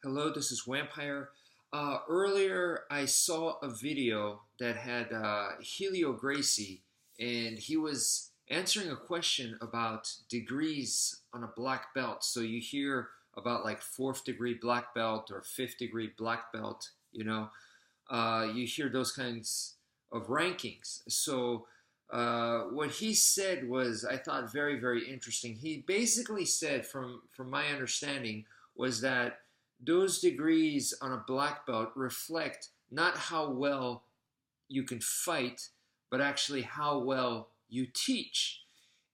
Hello, this is wmpyr. Earlier, I saw a video that had Helio Gracie, and he was answering a question about degrees on a black belt. So you hear about like fourth degree black belt or fifth degree black belt, you hear those kinds of rankings. So what he said was, I thought, very, very interesting. He basically said, from my understanding, was that those degrees on a black belt reflect not how well you can fight, but actually how well you teach.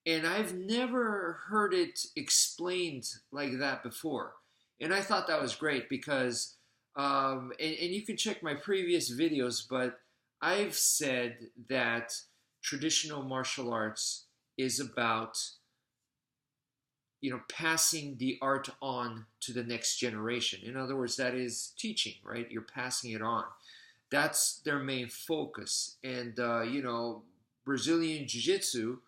And I've never heard it explained like that before. And I thought that was great because, and you can check my previous videos, but I've said that traditional martial arts is about passing the art on to the next generation. In other words, that is teaching, right? You're passing it on. That's their main focus. And Brazilian Jiu-Jitsu,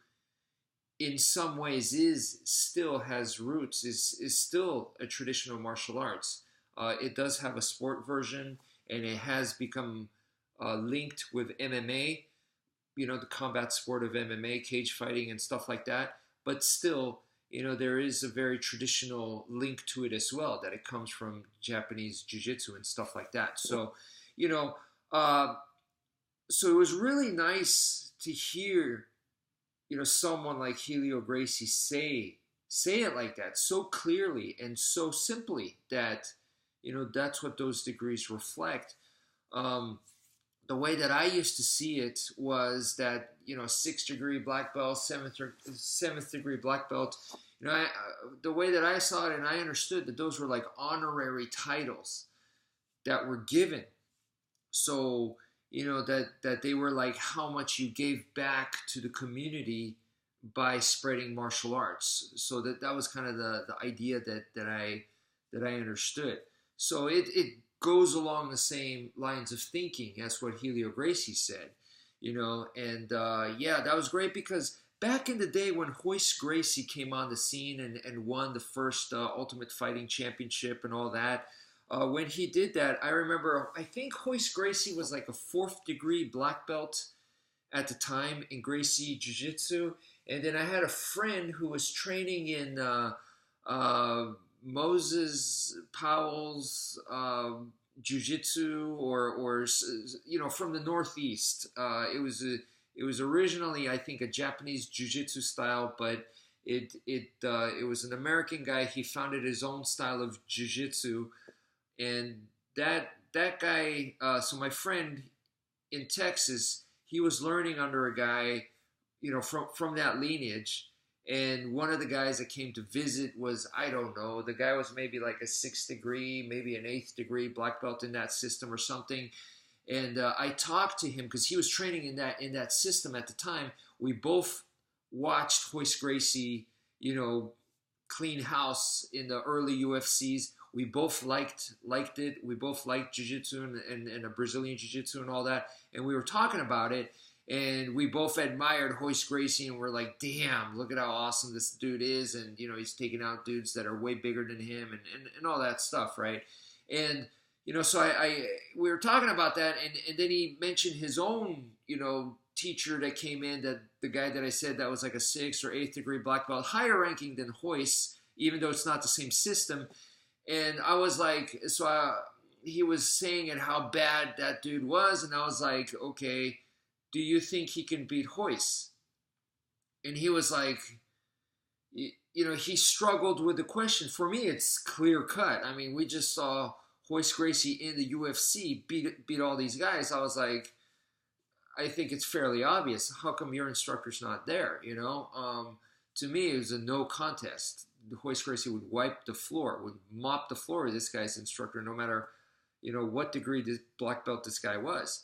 in some ways, is still has roots. Is still a traditional martial arts. It does have a sport version, and it has become linked with MMA. The combat sport of MMA, cage fighting, and stuff like that. But still, there is a very traditional link to it as well, that it comes from Japanese jiu-jitsu and stuff like that. So, you know, uh, so it was really nice to hear, someone like Helio Gracie say it like that, so clearly and so simply that, that's what those degrees reflect. Um, the way that I used to see it was that sixth degree black belt, seventh degree black belt. The way that I saw it and I understood that those were like honorary titles that were given. So that they were like how much you gave back to the community by spreading martial arts. So that was kind of the idea that I understood. So it goes along the same lines of thinking as what Helio Gracie said, and yeah, that was great because back in the day when Hoist Gracie came on the scene and won the first Ultimate Fighting Championship and all that, when he did that, I remember, I think Hoist Gracie was like a fourth degree black belt at the time in Gracie Jiu-Jitsu, and then I had a friend who was training in uh, Moses Powell's jiu-jitsu or from the Northeast. It was originally, I think, a Japanese jiu-jitsu style, but it was an American guy. He founded his own style of jiu-jitsu, and that guy. So my friend in Texas, he was learning under a guy, from that lineage. And one of the guys that came to visit was, I don't know, the guy was maybe like a sixth degree, maybe an eighth degree black belt in that system or something. And I talked to him because he was training in that system at the time. We both watched Hoist Gracie, clean house in the early UFCs. We both liked it. We both liked jiu-jitsu and a Brazilian jiu-jitsu and all that. And we were talking about it. And we both admired Hoist Gracie, and we're like, damn, look at how awesome this dude is. And, he's taking out dudes that are way bigger than him and all that stuff, right? And, so we were talking about that, and then he mentioned his own, teacher that came in, that the guy that I said that was like a sixth or eighth degree black belt, higher ranking than Hoist, even though it's not the same system. And I was like, he was saying it how bad that dude was, and I was like, okay, do you think he can beat Hoist? And he was like, he struggled with the question. For me, it's clear cut. I mean, we just saw Hoist Gracie in the UFC beat all these guys. I was like, I think it's fairly obvious. How come your instructor's not there? To me, it was a no contest. Hoist Gracie would wipe the floor, would mop the floor with this guy's instructor, no matter, what degree this black belt this guy was.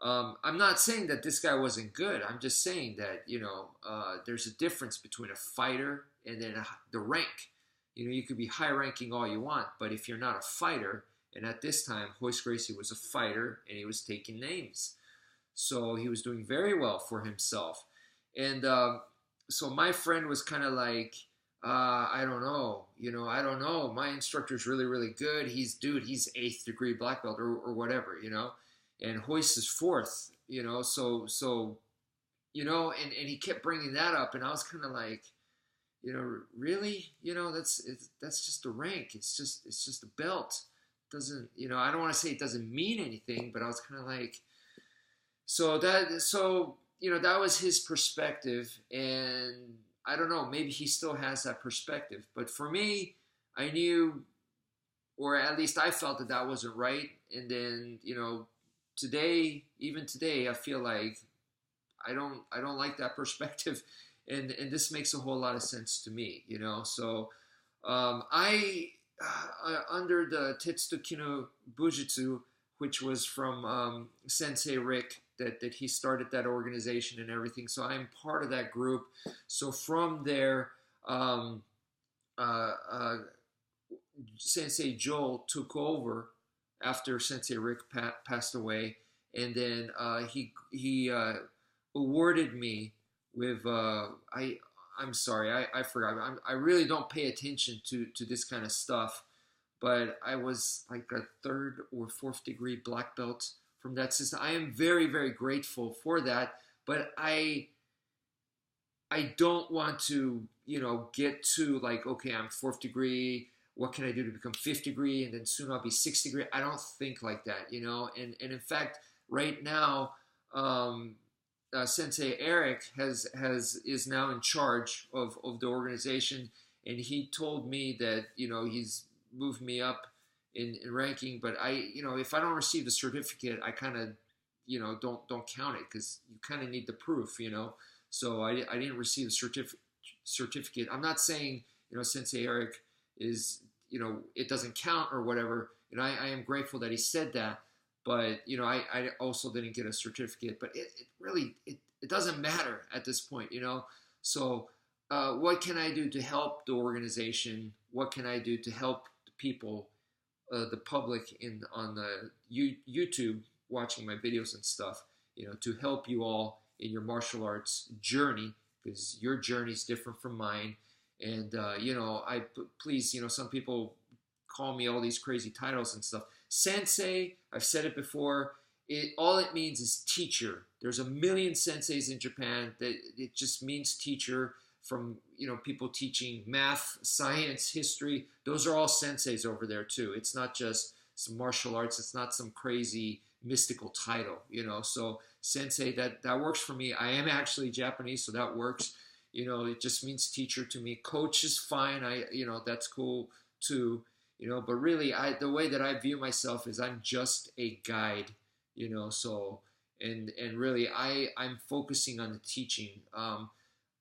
I'm not saying that this guy wasn't good. I'm just saying that, there's a difference between a fighter and then the rank. You could be high ranking all you want, but if you're not a fighter, and at this time, Hoist Gracie was a fighter and he was taking names. So he was doing very well for himself. And so my friend was kind of like, I don't know. I don't know. My instructor's really, really good. He's eighth degree black belt or whatever, and Hoist is fourth, and he kept bringing that up, and I was kind of like, really, that's just a rank. It's just a belt. It doesn't, I don't want to say it doesn't mean anything, but I was kind of like, that was his perspective, and I don't know, maybe he still has that perspective. But for me, I knew, or at least I felt that that wasn't right. And then, today, even today, I feel like I don't like that perspective, and this makes a whole lot of sense to me. So I under the Tetsukino Bujutsu, which was from Sensei Rick, that he started that organization and everything. So I'm part of that group. So from there, uh, uh, Sensei Joel took over after Sensei Rick passed away, and then he awarded me with I'm sorry, I forgot. I really don't pay attention to this kind of stuff, but I was like a third or fourth degree black belt from that system. I am very, very grateful for that, but I don't want to, get to like, okay, I'm fourth degree. What can I do to become fifth degree? And then soon I'll be sixth degree. I don't think like that, And in fact, right now, Sensei Eric is now in charge of the organization, and he told me that he's moved me up in ranking. But if I don't receive the certificate, I kind of don't count it, because you kind of need the proof, So I didn't receive the certificate. I'm not saying Sensei Eric is it doesn't count or whatever. I am grateful that he said that. But I also didn't get a certificate. But it really it doesn't matter at this point, So what can I do to help the organization? What can I do to help the people, the public on the YouTube watching my videos and stuff? To help you all in your martial arts journey, because your journey is different from mine. And please, some people call me all these crazy titles and stuff. Sensei, I've said it before, all it means is teacher. There's a million senseis in Japan. That it just means teacher, from people teaching math, science, history. Those are all senseis over there too. It's not just some martial arts. It's not some crazy mystical title, So sensei, that works for me. I am actually Japanese, so that works. It just means teacher to me. Coach is fine. That's cool too. But really, the way that I view myself is I'm just a guide, So, and really, I'm focusing on the teaching.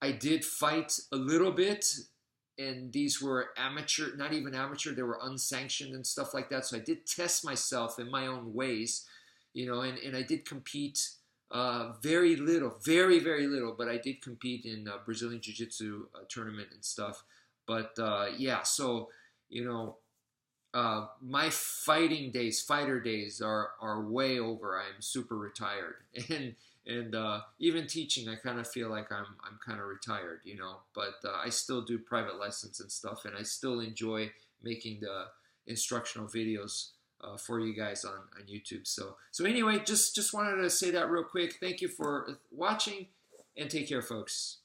I did fight a little bit, and these were amateur, not even amateur. They were unsanctioned and stuff like that. So I did test myself in my own ways, and I did compete. Very little, very, very little, but I did compete in Brazilian Jiu-Jitsu tournament and stuff. But yeah, so my fighter days are way over. I'm super retired, and even teaching, I kind of feel like I'm kind of retired, But I still do private lessons and stuff, and I still enjoy making the instructional videos for you guys on YouTube. So anyway, just wanted to say that real quick. Thank you for watching, and take care, folks.